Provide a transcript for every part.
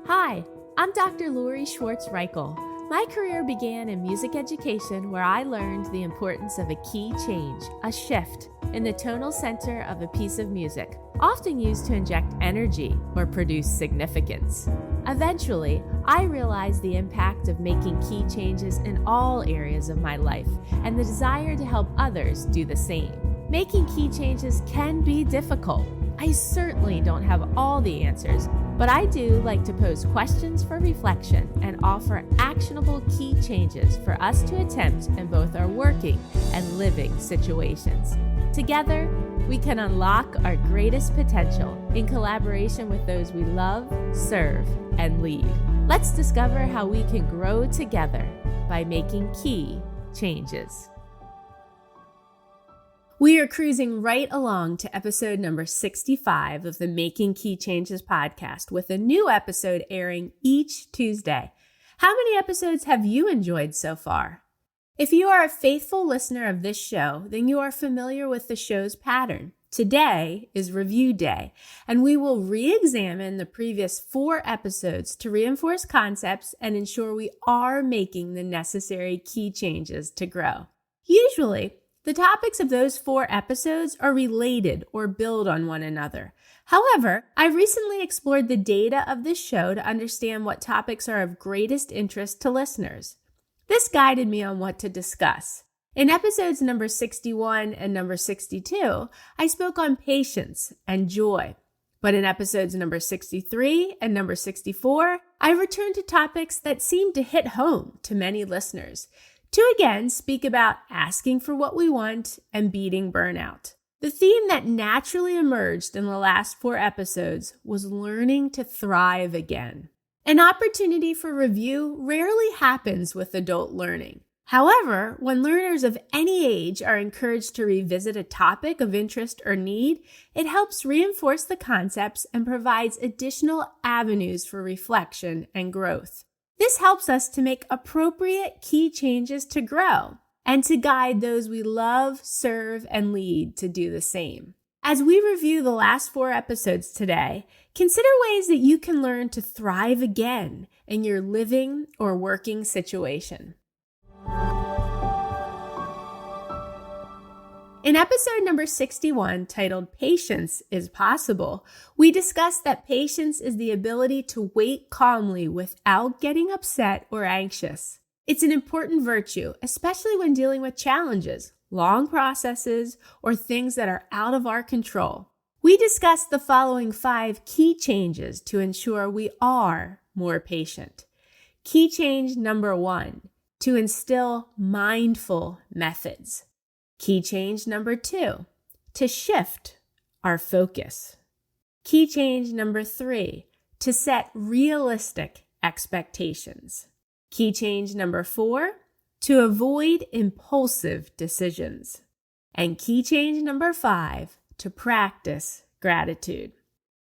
Hi, I'm Dr. Lori Schwartz-Reichel. My career began in music education where I learned the importance of a key change, a shift, in the tonal center of a piece of music, often used to inject energy or produce significance. Eventually, I realized the impact of making key changes in all areas of my life and the desire to help others do the same. Making key changes can be difficult. I certainly don't have all the answers, but I do like to pose questions for reflection and offer actionable key changes for us to attempt in both our working and living situations. Together, we can unlock our greatest potential in collaboration with those we love, serve, and lead. Let's discover how we can grow together by making key changes. We are cruising right along to episode number 65 of the Making Key Changes podcast, with a new episode airing each Tuesday. How many episodes have you enjoyed so far? If you are a faithful listener of this show, then you are familiar with the show's pattern. Today is review day, and we will re-examine the previous 4 episodes to reinforce concepts and ensure we are making the necessary key changes to grow. Usually, the topics of those 4 episodes are related or build on one another. However, I recently explored the data of this show to understand what topics are of greatest interest to listeners. This guided me on what to discuss. In episodes number 61 and number 62, I spoke on patience and joy. But in episodes number 63 and number 64, I returned to topics that seemed to hit home to many listeners, to again speak about asking for what we want and beating burnout. The theme that naturally emerged in the last 4 episodes was learning to thrive again. An opportunity for review rarely happens with adult learning. However, when learners of any age are encouraged to revisit a topic of interest or need, it helps reinforce the concepts and provides additional avenues for reflection and growth. This helps us to make appropriate key changes to grow and to guide those we love, serve, and lead to do the same. As we review the last 4 episodes today, consider ways that you can learn to thrive again in your living or working situation. In episode number 61, titled Patience is Possible, we discussed that patience is the ability to wait calmly without getting upset or anxious. It's an important virtue, especially when dealing with challenges, long processes, or things that are out of our control. We discussed the following 5 key changes to ensure we are more patient. Key change number 1, to instill mindful methods. Key change number 2, to shift our focus. Key change number 3, to set realistic expectations. Key change number 4, to avoid impulsive decisions. And key change number 5, to practice gratitude.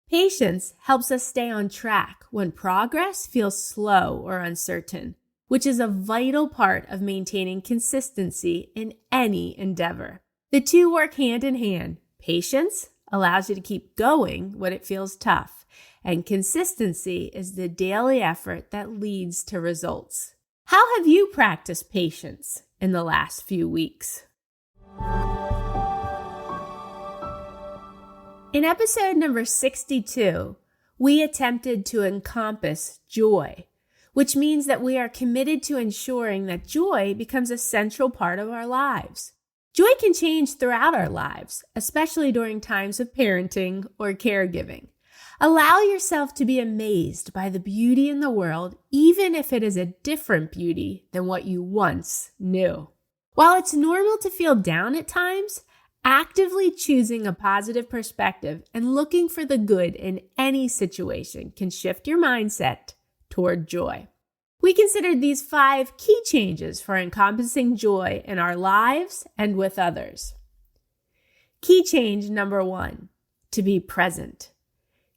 Patience helps us stay on track when progress feels slow or uncertain, which is a vital part of maintaining consistency in any endeavor. The two work hand in hand. Patience allows you to keep going when it feels tough, and consistency is the daily effort that leads to results. How have you practiced patience in the last few weeks? In episode number 62, we attempted to encompass joy, which means that we are committed to ensuring that joy becomes a central part of our lives. Joy can change throughout our lives, especially during times of parenting or caregiving. Allow yourself to be amazed by the beauty in the world, even if it is a different beauty than what you once knew. While it's normal to feel down at times, actively choosing a positive perspective and looking for the good in any situation can shift your mindset toward joy. We considered these 5 key changes for encompassing joy in our lives and with others. Key change number 1, to be present.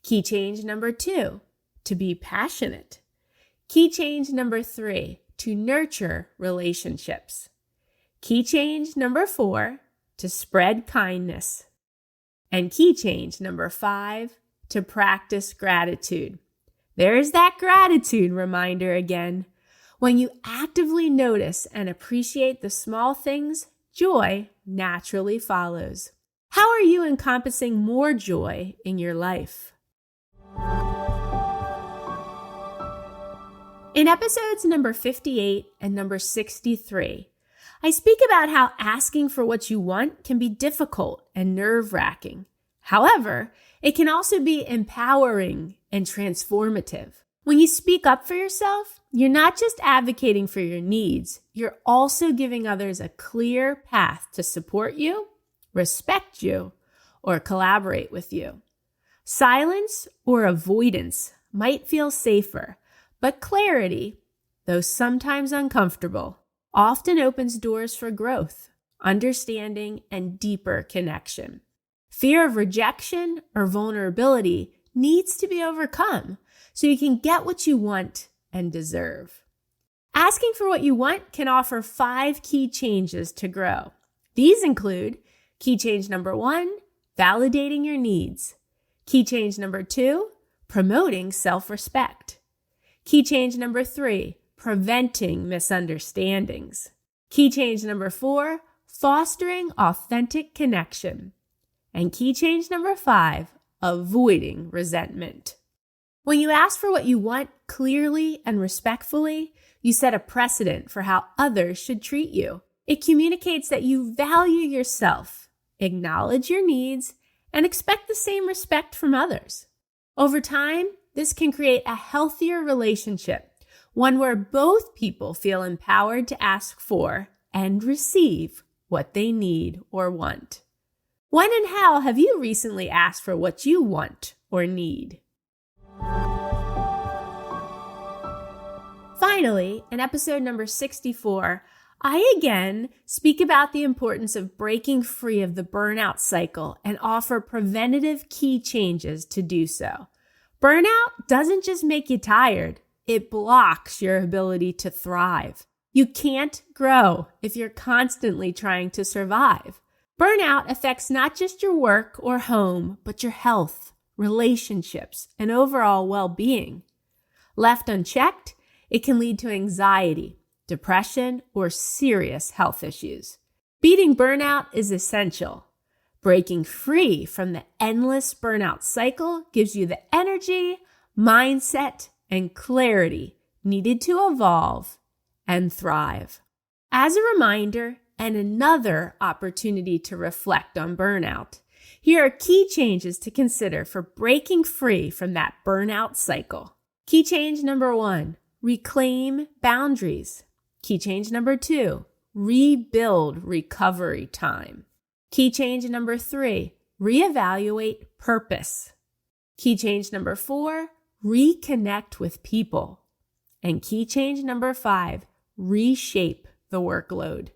Key change number 2, to be passionate. Key change number 3, to nurture relationships. Key change number 4, to spread kindness. And key change number 5, to practice gratitude. There's that gratitude reminder again. When you actively notice and appreciate the small things, joy naturally follows. How are you encompassing more joy in your life? In episodes number 58 and number 63, I speak about how asking for what you want can be difficult and nerve-wracking. However, it can also be empowering and transformative. When you speak up for yourself, you're not just advocating for your needs, you're also giving others a clear path to support you, respect you, or collaborate with you. Silence or avoidance might feel safer, but clarity, though sometimes uncomfortable, often opens doors for growth, understanding, and deeper connection. Fear of rejection or vulnerability needs to be overcome so you can get what you want and deserve. Asking for what you want can offer 5 key changes to grow. These include key change number 1, validating your needs. Key change number 2, promoting self-respect. Key change number 3, preventing misunderstandings. Key change number 4, fostering authentic connection. And key change number 5, avoiding resentment. When you ask for what you want clearly and respectfully, you set a precedent for how others should treat you. It communicates that you value yourself, acknowledge your needs, and expect the same respect from others. Over time, this can create a healthier relationship, one where both people feel empowered to ask for and receive what they need or want. When and how have you recently asked for what you want or need? Finally, in episode number 64, I again speak about the importance of breaking free of the burnout cycle and offer preventative key changes to do so. Burnout doesn't just make you tired, it blocks your ability to thrive. You can't grow if you're constantly trying to survive. Burnout affects not just your work or home, but your health, relationships, and overall well-being. Left unchecked, it can lead to anxiety, depression, or serious health issues. Beating burnout is essential. Breaking free from the endless burnout cycle gives you the energy, mindset, and clarity needed to evolve and thrive. As a reminder, and another opportunity to reflect on burnout, here are key changes to consider for breaking free from that burnout cycle. Key change number 1, reclaim boundaries. Key change number 2, rebuild recovery time. Key change number 3, reevaluate purpose. Key change number 4, reconnect with people. And key change number 5, reshape the workload.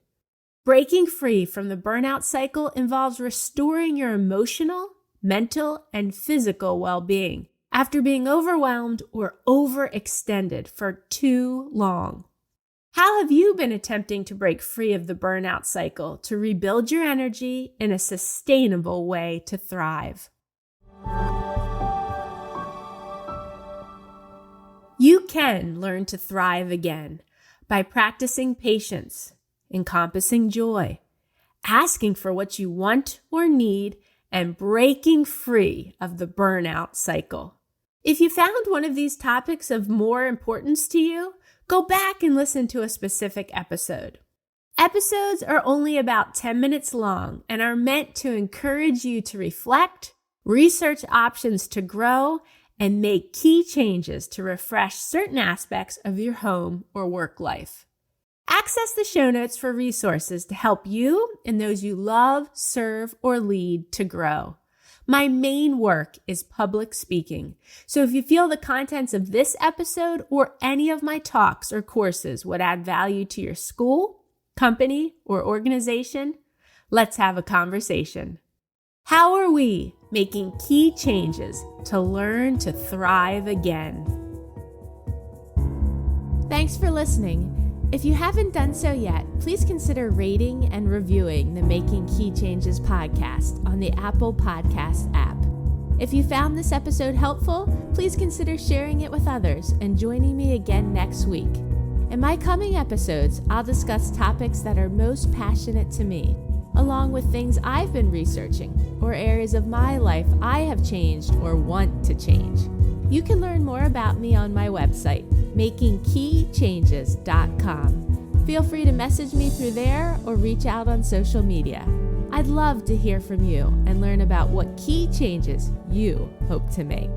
Breaking free from the burnout cycle involves restoring your emotional, mental, and physical well-being after being overwhelmed or overextended for too long. How have you been attempting to break free of the burnout cycle to rebuild your energy in a sustainable way to thrive? You can learn to thrive again by practicing patience, encompassing joy, asking for what you want or need, and breaking free of the burnout cycle. If you found one of these topics of more importance to you, go back and listen to a specific episode. Episodes are only about 10 minutes long and are meant to encourage you to reflect, research options to grow, and make key changes to refresh certain aspects of your home or work life. Access the show notes for resources to help you and those you love, serve, or lead to grow. My main work is public speaking, so if you feel the contents of this episode or any of my talks or courses would add value to your school, company, or organization, let's have a conversation. How are we making key changes to learn to thrive again? Thanks for listening. If you haven't done so yet, please consider rating and reviewing the Making Key Changes podcast on the Apple Podcast app. If you found this episode helpful, please consider sharing it with others and joining me again next week. In my coming episodes, I'll discuss topics that are most passionate to me, along with things I've been researching or areas of my life I have changed or want to change. You can learn more about me on my website, makingkeychanges.com. Feel free to message me through there or reach out on social media. I'd love to hear from you and learn about what key changes you hope to make.